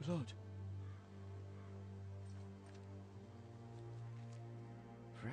Blood. Fresh.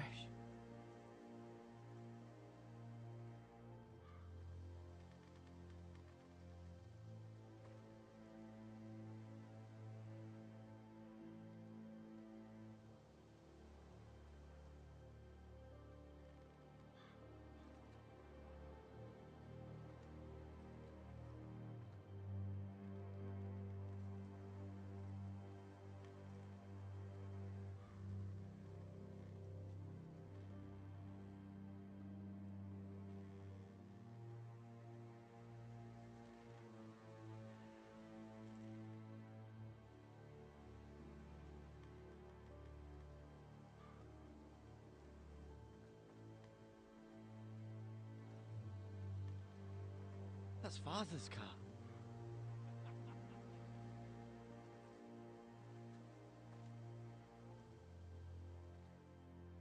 That's Father's car.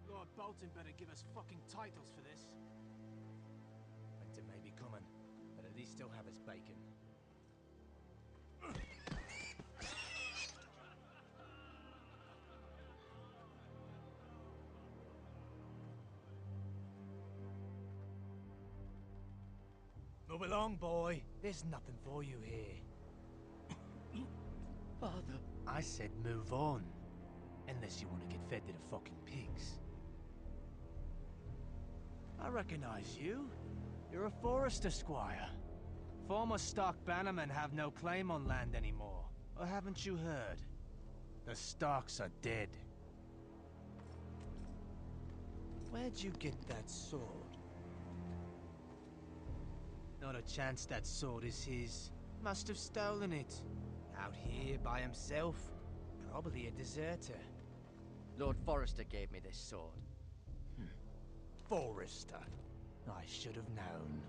Lord Bolton better give us fucking titles for this. Winter may be coming, but at least he'll have his bacon. Move along, boy. There's nothing for you here. Father. I said move on. Unless you want to get fed to the fucking pigs. I recognize you. You're a Forester squire. Former Stark bannermen have no claim on land anymore. Or haven't you heard? The Starks are dead. Where'd you get that sword? Not a chance that sword is his. Must have stolen it. Out here by himself. Probably a deserter. Lord Forrester gave me this sword. Forester. I should have known.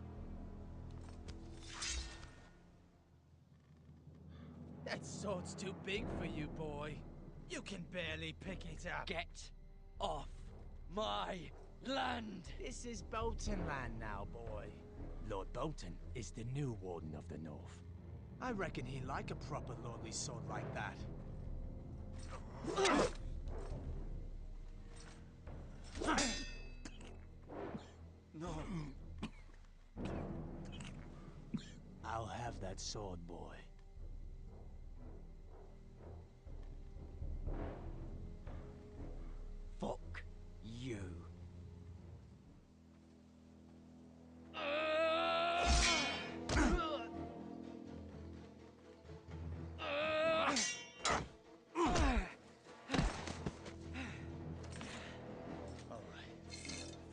That sword's too big for you, boy. You can barely pick it up. Get off my land! This is Bolton land now, boy. Lord Bolton is the new Warden of the North. I reckon he'd like a proper lordly sword like that. No. I'll have that sword, boy. Fuck you.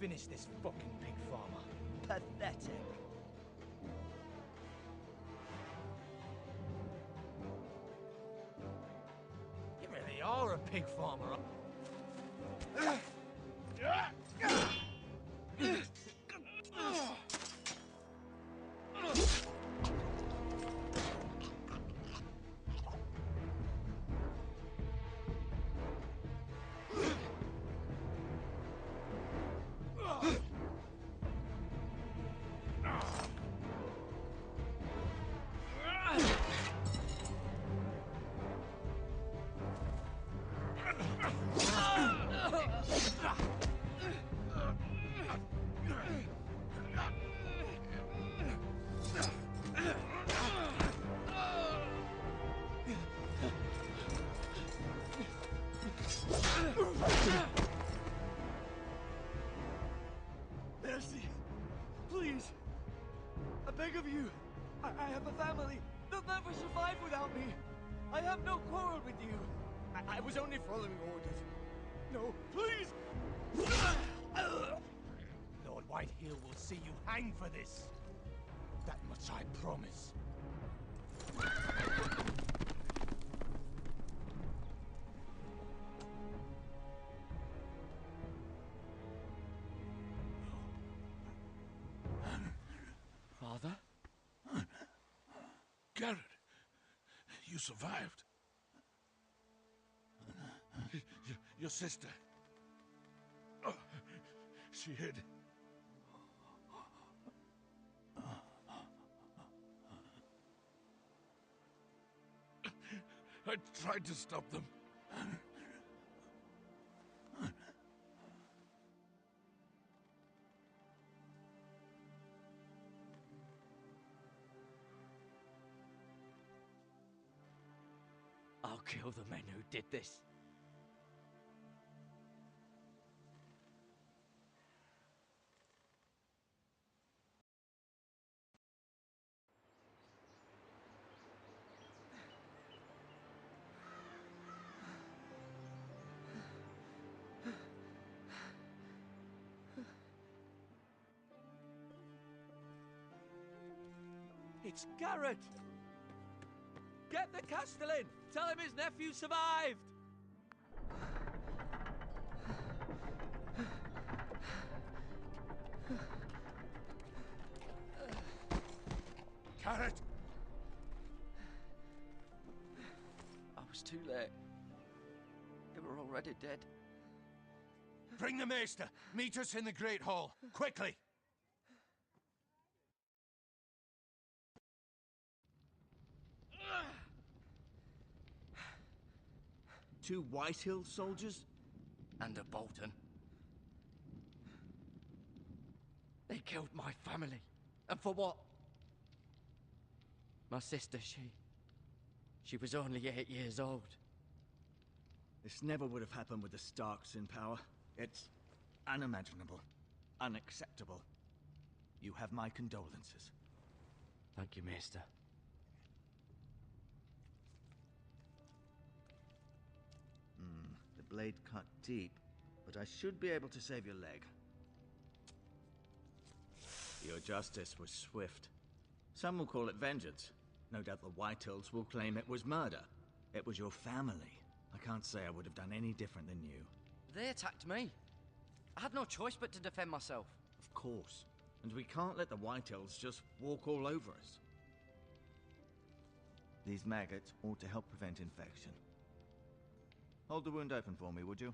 Finish this fucking pig farmer. Pathetic. You really are a pig farmer. Mercy! Please! I beg of you! I have a family! They'll never survive without me! I have no quarrel with you! I was only following orders. No, please! Lord Whitehill will see you hang for this. That much I promise. Father? Garrett, you survived. Your sister. Oh, she hid. I tried to stop them. I'll kill the men who did this. It's Garrett! Get the Castellan! Tell him his nephew survived! Garrett! I was too late. They were already dead. Bring the Maester! Meet us in the Great Hall, quickly! Two Whitehill soldiers? And a Bolton. They killed my family. And for what? My sister, she was only 8 years old. This never would have happened with the Starks in power. It's unimaginable. Unacceptable. You have my condolences. Thank you, Maester. The blade cut deep, but I should be able to save your leg. Your justice was swift. Some will call it vengeance. No doubt the Whitehills will claim it was murder. It was your family. I can't say I would have done any different than you. They attacked me. I had no choice but to defend myself. Of course. And we can't let the Whitehills just walk all over us. These maggots ought to help prevent infection. Hold the wound open for me, would you?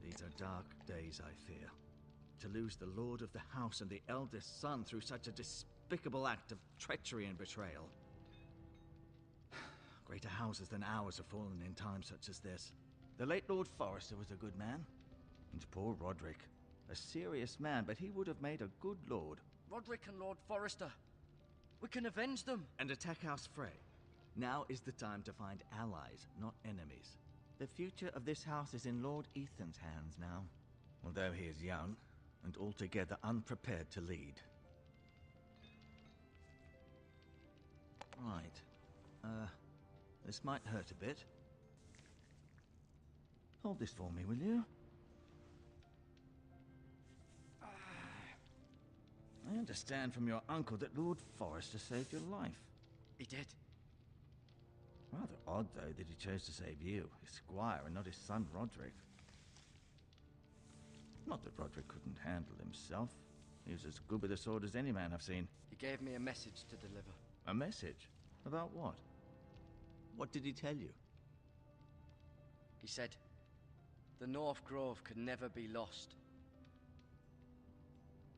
These are dark days, I fear. To lose the Lord of the House and the eldest son through such a despicable act of treachery and betrayal. Greater houses than ours have fallen in times such as this. The late Lord Forrester was a good man. And poor Roderick. A serious man, but he would have made a good lord. Roderick and Lord Forrester. We can avenge them. And attack House Frey. Now is the time to find allies, not enemies. The future of this house is in Lord Ethan's hands now. Although he is young, and altogether unprepared to lead. Right. This might hurt a bit. Hold this for me, will you? I understand from your uncle that Lord Forrester saved your life. He did. Rather odd, though, that he chose to save you, his squire, and not his son Roderick. Not that Roderick couldn't handle himself. He was as good with a sword as any man I've seen. He gave me a message to deliver. A message? About what? What did he tell you? He said, the North Grove could never be lost.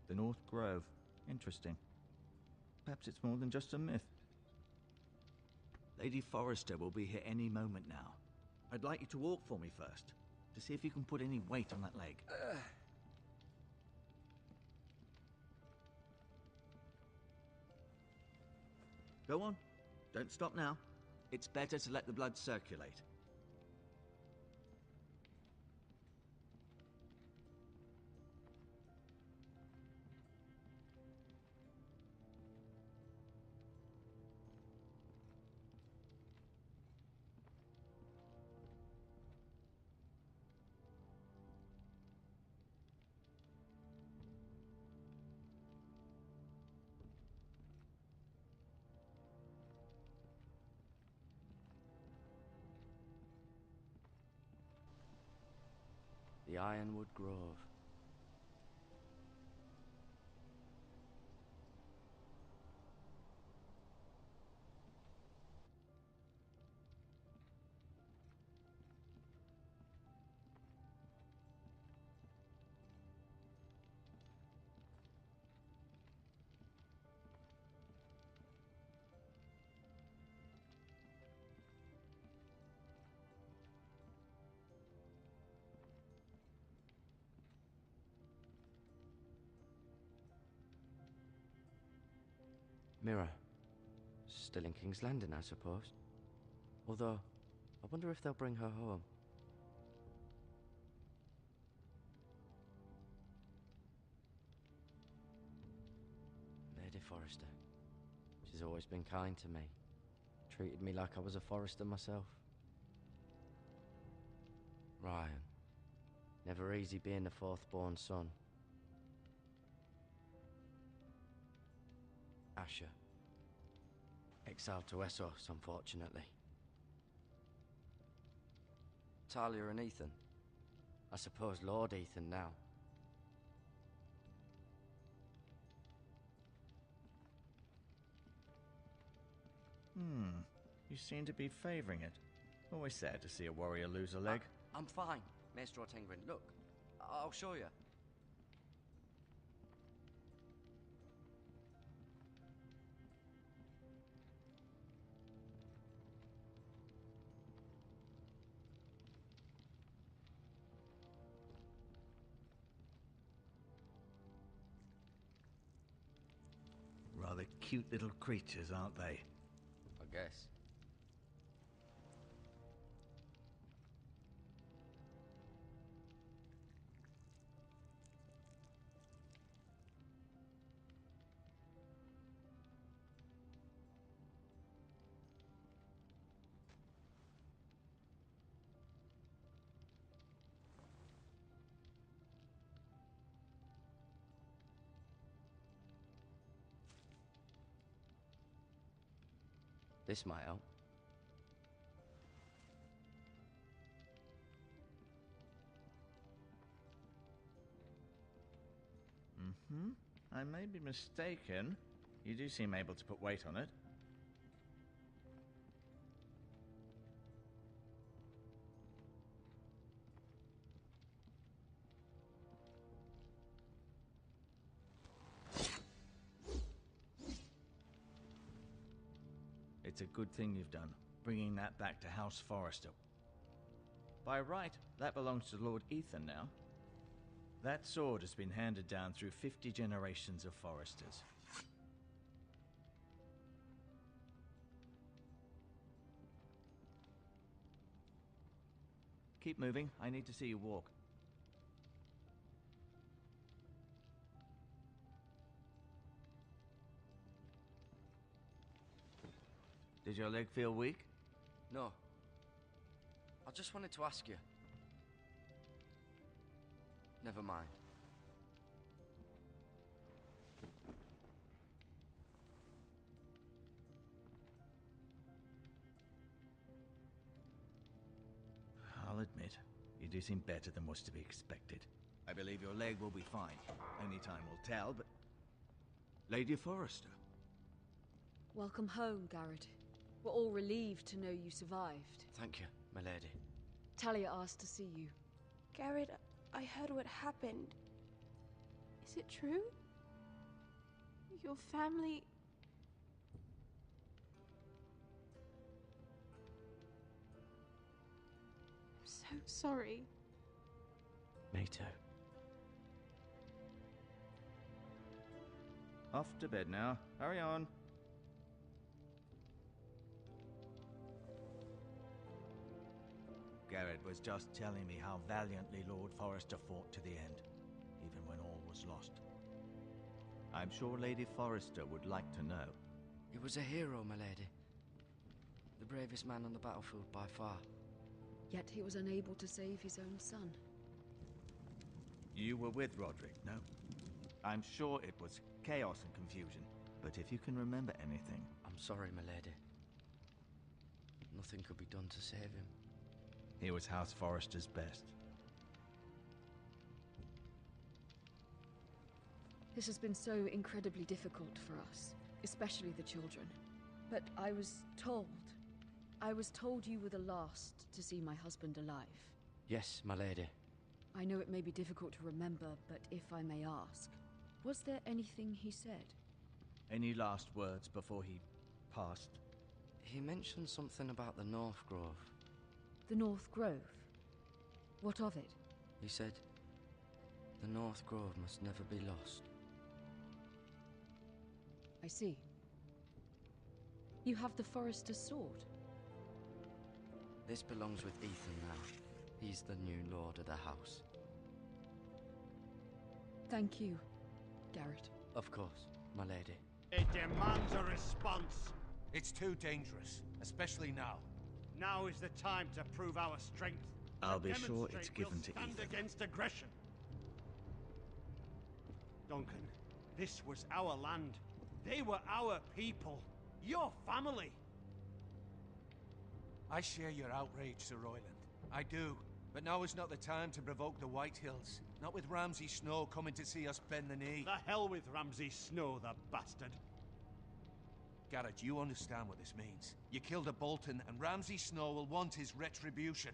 The North Grove. Interesting. Perhaps it's more than just a myth. Lady Forrester will be here any moment now. I'd like you to walk for me first, to see if you can put any weight on that leg. Go on. Don't stop now. It's better to let the blood circulate. The Ironwood Grove. Mirror. Still in King's Landing, I suppose. Although, I wonder if they'll bring her home. Lady Forrester. She's always been kind to me. Treated me like I was a Forrester myself. Ryan. Never easy being the fourth-born son. Asher. Exiled to Essos, unfortunately. Talia and Ethan. I suppose Lord Ethan now. You seem to be favoring it. Always sad to see a warrior lose a leg. I'm fine, Maestro Tengrin. Look, I'll show you. Rather cute little creatures, aren't they? I guess. This might help. I may be mistaken. You do seem able to put weight on it. It's a good thing you've done, bringing that back to House Forrester. By right, that belongs to Lord Ethan now. That sword has been handed down through 50 generations of Forresters. Keep moving. I need to see you walk. Did your leg feel weak? No. I just wanted to ask you. Never mind. I'll admit, you do seem better than was to be expected. I believe your leg will be fine. Only time will tell, but... Lady Forrester. Welcome home, Garrett. We're all relieved to know you survived. Thank you, my lady. Talia asked to see you. Garrett, I heard what happened. Is it true? Your family... I'm so sorry. Me too. Off to bed now. Hurry on. Garrett was just telling me how valiantly Lord Forrester fought to the end, even when all was lost. I'm sure Lady Forrester would like to know. He was a hero, my lady. The bravest man on the battlefield by far. Yet he was unable to save his own son. You were with Roderick, no? I'm sure it was chaos and confusion, but if you can remember anything... I'm sorry, my lady. Nothing could be done to save him. He was House Forrester's best. This has been so incredibly difficult for us, especially the children. But I was told you were the last to see my husband alive. Yes, my lady. I know it may be difficult to remember, but if I may ask, was there anything he said? Any last words before he passed? He mentioned something about the North Grove. The North Grove? What of it? He said, the North Grove must never be lost. I see. You have the Forester's sword. This belongs with Ethan now. He's the new lord of the house. Thank you, Garrett. Of course, my lady. It demands a response. It's too dangerous, especially now. Now is the time to prove our strength. I'll To be sure it's demonstrate given we'll to stand Ethan. against aggression. Duncan, this was our land. They were our people. Your family. I share your outrage, Sir Royland. I do. But now is not the time to provoke the White Hills. Not with Ramsay Snow coming to see us bend the knee. The hell with Ramsay Snow, the bastard. Garrett, you understand what this means. You killed a Bolton, and Ramsay Snow will want his retribution.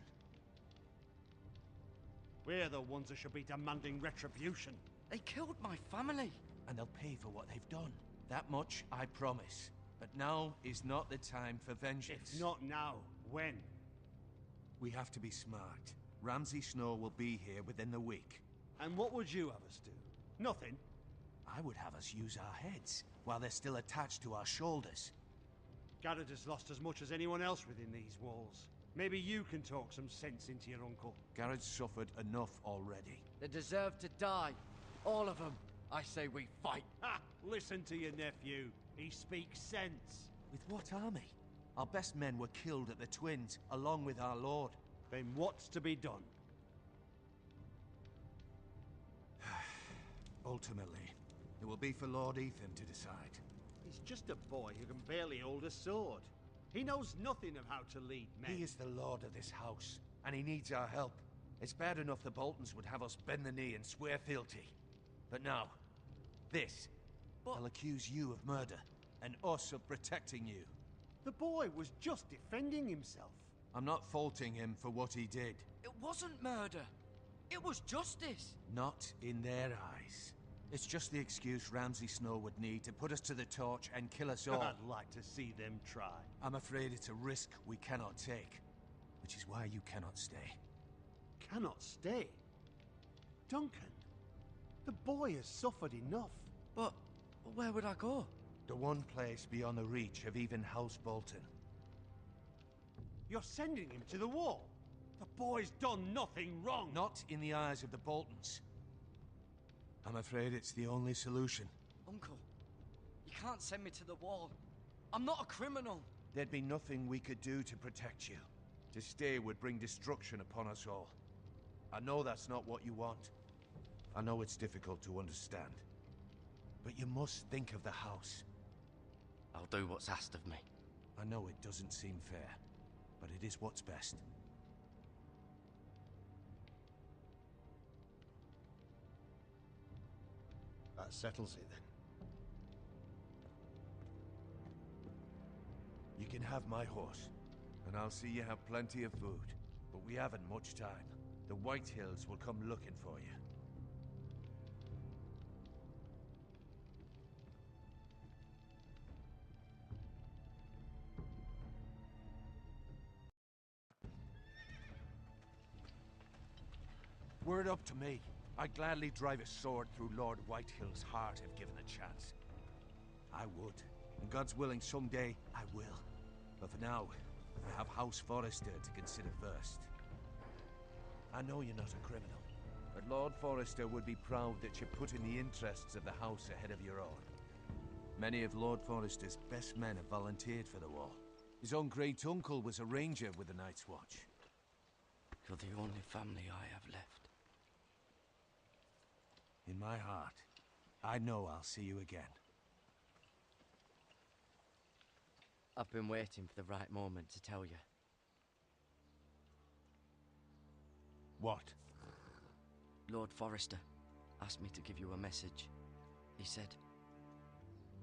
We're the ones that should be demanding retribution. They killed my family. And they'll pay for what they've done. That much I promise. But now is not the time for vengeance. If not now, when? We have to be smart. Ramsay Snow will be here within the week. And what would you have us do? Nothing. I would have us use our heads, while they're still attached to our shoulders. Garrett has lost as much as anyone else within these walls. Maybe you can talk some sense into your uncle. Garrett's suffered enough already. They deserve to die. All of them. I say we fight. Ha! Listen to your nephew. He speaks sense. With what army? Our best men were killed at the Twins, along with our lord. Then what's to be done? Ultimately, it will be for Lord Ethan to decide. He's just a boy who can barely hold a sword. He knows nothing of how to lead men. He is the lord of this house, and he needs our help. It's bad enough the Boltons would have us bend the knee and swear fealty. But now, this. They'll accuse you of murder, and us of protecting you. The boy was just defending himself. I'm not faulting him for what he did. It wasn't murder. It was justice. Not in their eyes. It's just the excuse Ramsay Snow would need to put us to the torch and kill us all. I'd like to see them try. I'm afraid it's a risk we cannot take, which is why you cannot stay. Cannot stay? Duncan, the boy has suffered enough. But where would I go? The one place beyond the reach of even House Bolton. You're sending him to the wall. The boy's done nothing wrong. Not in the eyes of the Boltons. I'm afraid it's the only solution. Uncle, you can't send me to the wall. I'm not a criminal. There'd be nothing we could do to protect you. To stay would bring destruction upon us all. I know that's not what you want. I know it's difficult to understand. But you must think of the house. I'll do what's asked of me. I know it doesn't seem fair, but it is what's best. That settles it then. You can have my horse, and I'll see you have plenty of food. But we haven't much time. The White Hills will come looking for you. Word up to me. I'd gladly drive a sword through Lord Whitehill's heart if given the chance. I would. And God's willing, someday I will. But for now, I have House Forrester to consider first. I know you're not a criminal, but Lord Forrester would be proud that you're putting the interests of the house ahead of your own. Many of Lord Forrester's best men have volunteered for the war. His own great-uncle was a ranger with the Night's Watch. You're the only family I have left. In my heart, I know I'll see you again. I've been waiting for the right moment to tell you. What? Lord Forrester asked me to give you a message. He said,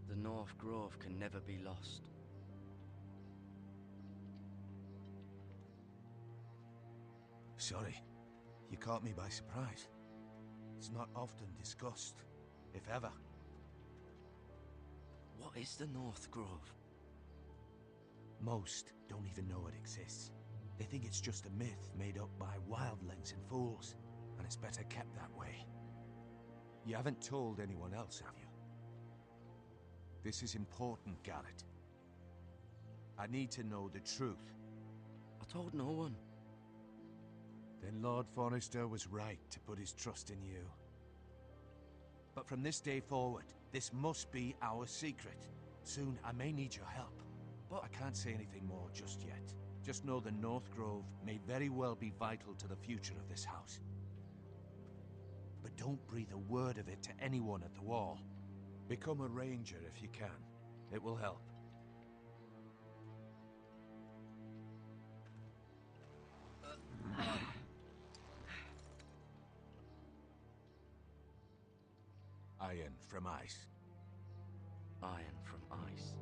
the North Grove can never be lost. Sorry, you caught me by surprise. It's not often discussed, if ever. What is the North Grove? Most don't even know it exists. They think it's just a myth made up by wildlings and fools, and it's better kept that way. You haven't told anyone else, have you? This is important, Garrett. I need to know the truth. I told no one. Then Lord Forrester was right to put his trust in you. But from this day forward, this must be our secret. Soon I may need your help. But I can't say anything more just yet. Just know the North Grove may very well be vital to the future of this house. But don't breathe a word of it to anyone at the Wall. Become a ranger if you can. It will help. Iron from ice. Iron from ice.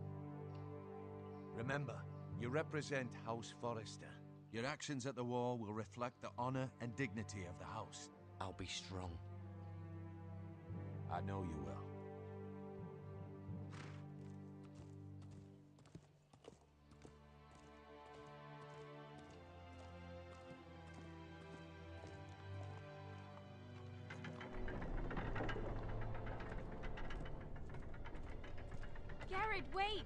Remember, you represent House Forrester. Your actions at the Wall will reflect the honor and dignity of the house. I'll be strong. I know you will. Garrett, wait!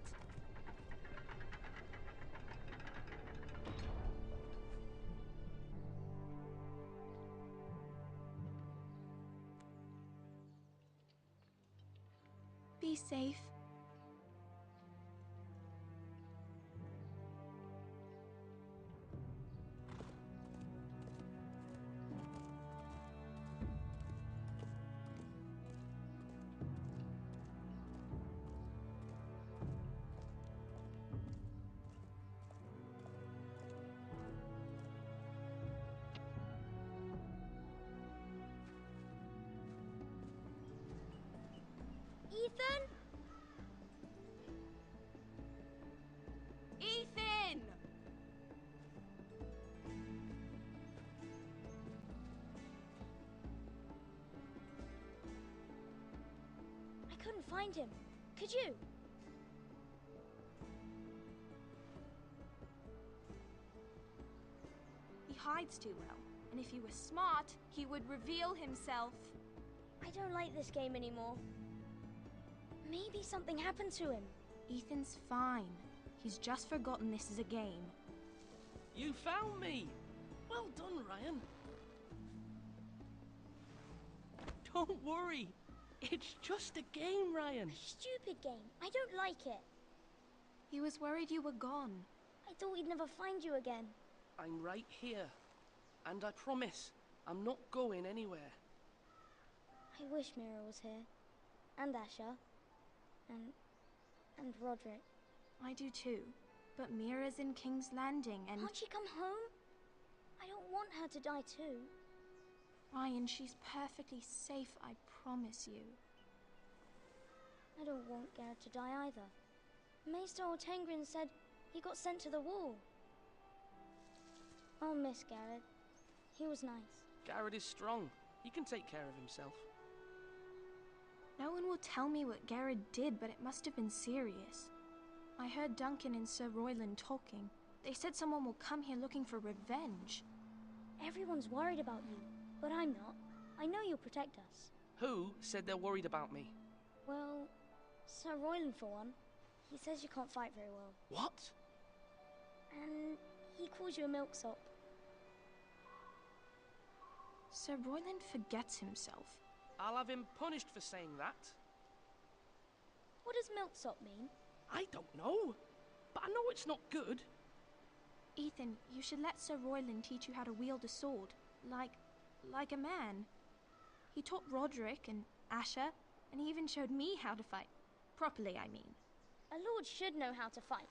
Be safe. Ethan? Ethan! I couldn't find him. Could you? He hides too well, and if he was smart, he would reveal himself. I don't like this game anymore. Maybe something happened to him. Ethan's fine. He's just forgotten this is a game. You found me! Well done, Ryan. Don't worry. It's just a game, Ryan. Stupid game. I don't like it. He was worried you were gone. I thought we'd never find you again. I'm right here. And I promise, I'm not going anywhere. I wish Mira was here. And Asher. And Roderick. I do too. But Mira's in King's Landing and... Can't she come home? I don't want her to die too. Ryan, she's perfectly safe, I promise you. I don't want Garrett to die either. Maester Ortengrin said he got sent to the Wall. I'll miss Garrett. He was nice. Garrett is strong. He can take care of himself. No one will tell me what Garrett did, but it must have been serious. I heard Duncan and Sir Royland talking. They said someone will come here looking for revenge. Everyone's worried about you, but I'm not. I know you'll protect us. Who said they're worried about me? Well, Sir Royland for one. He says you can't fight very well. What? And he calls you a milksop. Sir Royland forgets himself. I'll have him punished for saying that. What does milksop mean? I don't know, but I know it's not good. Ethan, you should let Sir Royland teach you how to wield a sword, like a man. He taught Roderick and Asher, and he even showed me how to fight. Properly, I mean. A lord should know how to fight.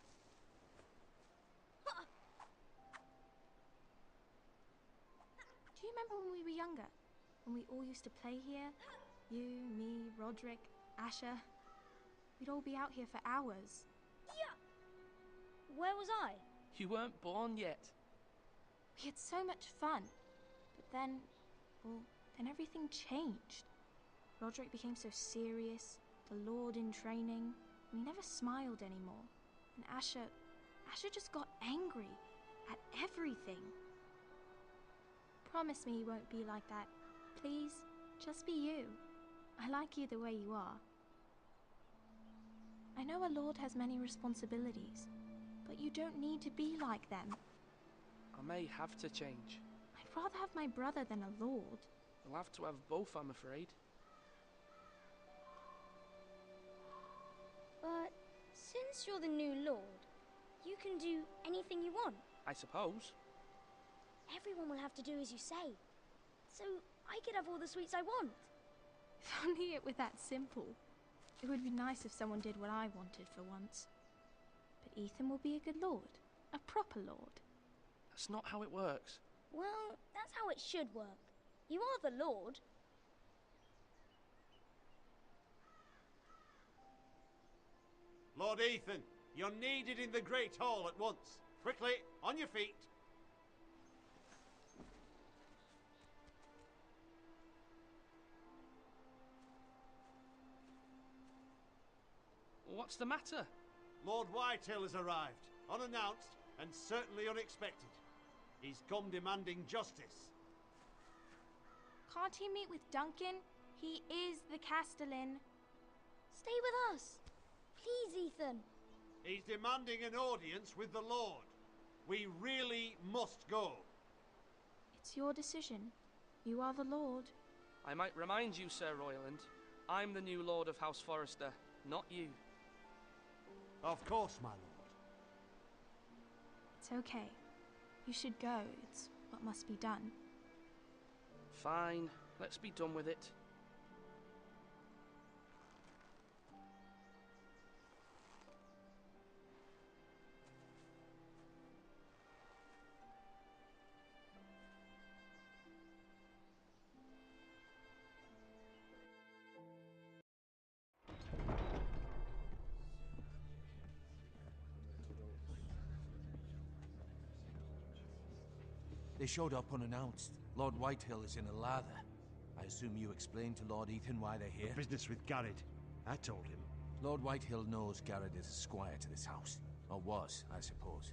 Do you remember when we were younger? When we all used to play here? You, me, Roderick, Asher. We'd all be out here for hours. Yeah! Where was I? You weren't born yet. We had so much fun. But then, well, then everything changed. Roderick became so serious, the Lord in training, and he never smiled anymore. And Asher just got angry at everything. Promise me you won't be like that. Please, just be you. I like you the way you are. I know a lord has many responsibilities, But you don't need to be like them. I may have to change. I'd rather have my brother than a lord. I'll have to have both, I'm afraid. But since you're the new lord, you can do anything you want. I suppose. Everyone will have to do as you say. So I could have all the sweets I want. If only it were that simple. It would be nice if someone did what I wanted for once. But Ethan will be a good lord. A proper lord. That's not how it works. Well, that's how it should work. You are the lord. Lord Ethan, you're needed in the Great Hall at once. Quickly, on your feet. What's the matter? Lord Whitehill has arrived, unannounced and certainly unexpected. He's come demanding justice. Can't he meet with Duncan? He is the Castellan. Stay with us. Please, Ethan. He's demanding an audience with the Lord. We really must go. It's your decision. You are the lord. I might remind you, Sir Royland, I'm the new Lord of House Forrester, not you. Of course, my lord. It's okay. You should go. It's what must be done. Fine, let's be done with it. They showed up unannounced. Lord Whitehill is in a lather. I assume you explained to Lord Ethan why they're here? Business with Garrett. I told him. Lord Whitehill knows Garrett is a squire to this house. Or was, I suppose.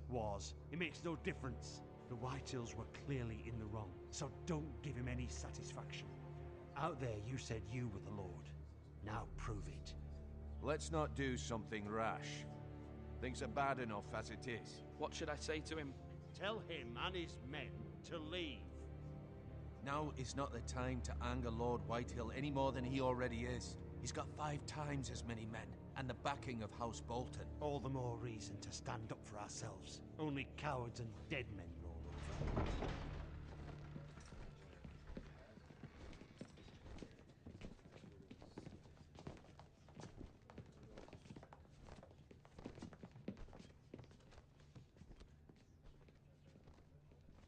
Was. It makes no difference. The Whitehills were clearly in the wrong, so don't give him any satisfaction. Out there you said you were the Lord. Now prove it. Let's not do something rash. Things are bad enough as it is. What should I say to him? Tell him and his men to leave. Now is not the time to anger Lord Whitehill any more than he already is. He's got 5 times as many men, and the backing of House Bolton. All the more reason to stand up for ourselves. Only cowards and dead men roll over.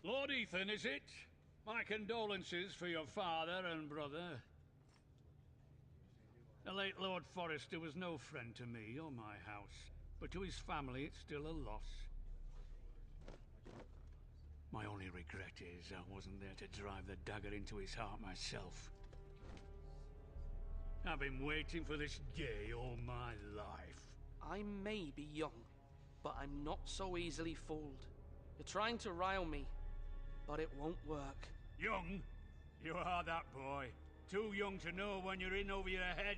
Lord Ethan, is it? My condolences for your father and brother. The late Lord Forrester was no friend to me or my house, but to his family it's still a loss. My only regret is I wasn't there to drive the dagger into his heart myself. I've been waiting for this day all my life. I may be young, but I'm not so easily fooled. You're trying to rile me, but it won't work. Young? You are that boy. Too young to know when you're in over your head.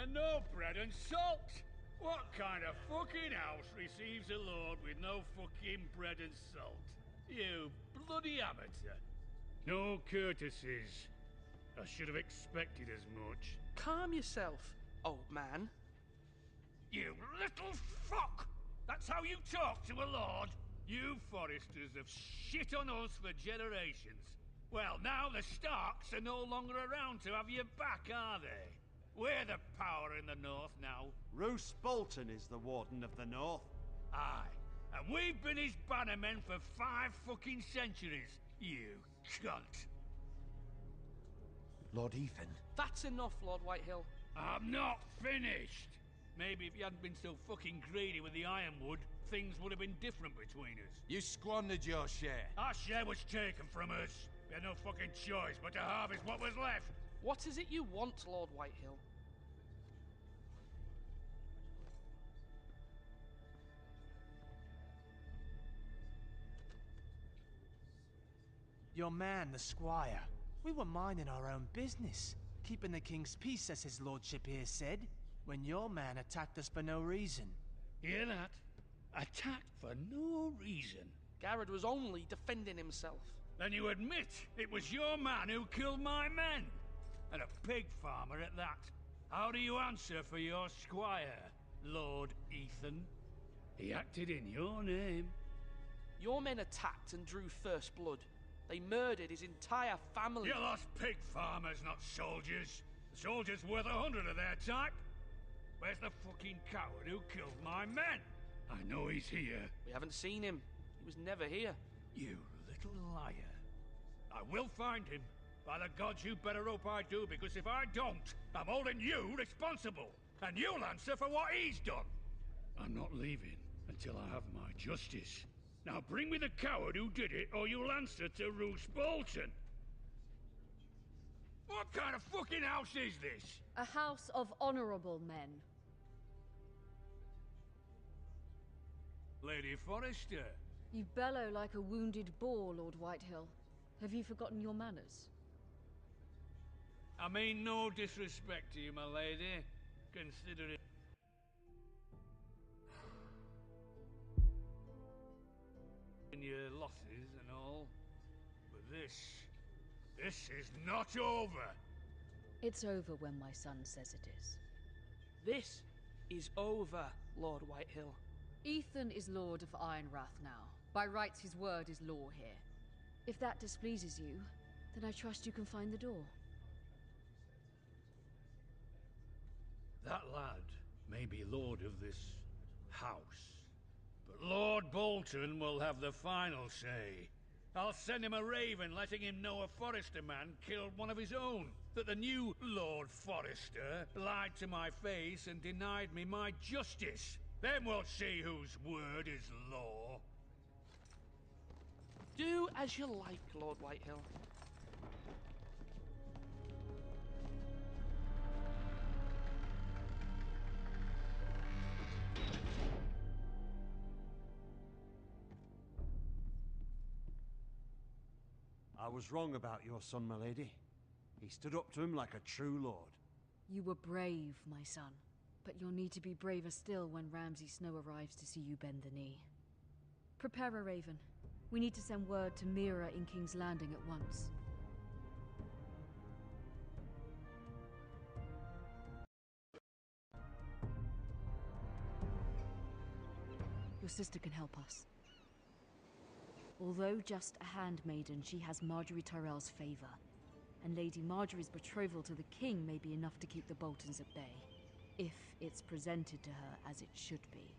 And no bread and salt! What kind of fucking house receives a lord with no fucking bread and salt? You bloody amateur. No courtesies. I should have expected as much. Calm yourself, old man. You little fuck! That's how you talk to a lord? You Forresters have shit on us for generations. Well, now the Starks are no longer around to have your back, are they? We're the power in the north now. Roose Bolton is the Warden of the North. Aye, and we've been his bannermen for 5 fucking centuries, you cunt. Lord Ethan. That's enough, Lord Whitehill. I'm not finished. Maybe if you hadn't been so fucking greedy with the ironwood, things would have been different between us. You squandered your share. Our share was taken from us. We had no fucking choice but to harvest what was left. What is it you want, Lord Whitehill? Your man, the squire. We were minding our own business. Keeping the king's peace, as his lordship here said. when your man attacked us for no reason. Hear that? Attacked for no reason. Garrett was only defending himself. Then you admit it was your man who killed my men? And a pig farmer at that. How do you answer for your squire, Lord Ethan? He acted in your name. Your men attacked and drew first blood. They murdered his entire family. You lost pig farmers, not soldiers. The soldiers worth 100 of their type. Where's the fucking coward who killed my men? I know he's here. We haven't seen him. He was never here. You little liar. I will find him. By the gods, you better hope I do, because if I don't, I'm holding you responsible. And you'll answer for what he's done. I'm not leaving until I have my justice. Now bring me the coward who did it, or you'll answer to Roose Bolton. What kind of fucking house is this? A house of honorable men. Lady Forrester. You bellow like a wounded boar, Lord Whitehill. Have you forgotten your manners? I mean no disrespect to you, my lady. Consider it... your losses and all. But this is not over. It's over when my son says it is. This is over, Lord Whitehill. Ethan is Lord of Ironrath now. By rights, his word is law here. If that displeases you, then I trust you can find the door. That lad may be lord of this house, but Lord Bolton will have the final say. I'll send him a raven letting him know a Forrester man killed one of his own. That the new Lord Forrester lied to my face and denied me my justice. Then we'll see whose word is law. Do as you like, Lord Whitehill. I was wrong about your son, my lady. He stood up to him like a true lord. You were brave, my son. But you'll need to be braver still when Ramsay Snow arrives to see you bend the knee. Prepare a raven. We need to send word to Mira in King's Landing at once. Your sister can help us. Although just a handmaiden, she has Marjorie Tyrell's favor. And Lady Marjorie's betrothal to the king may be enough to keep the Boltons at bay. If it's presented to her as it should be.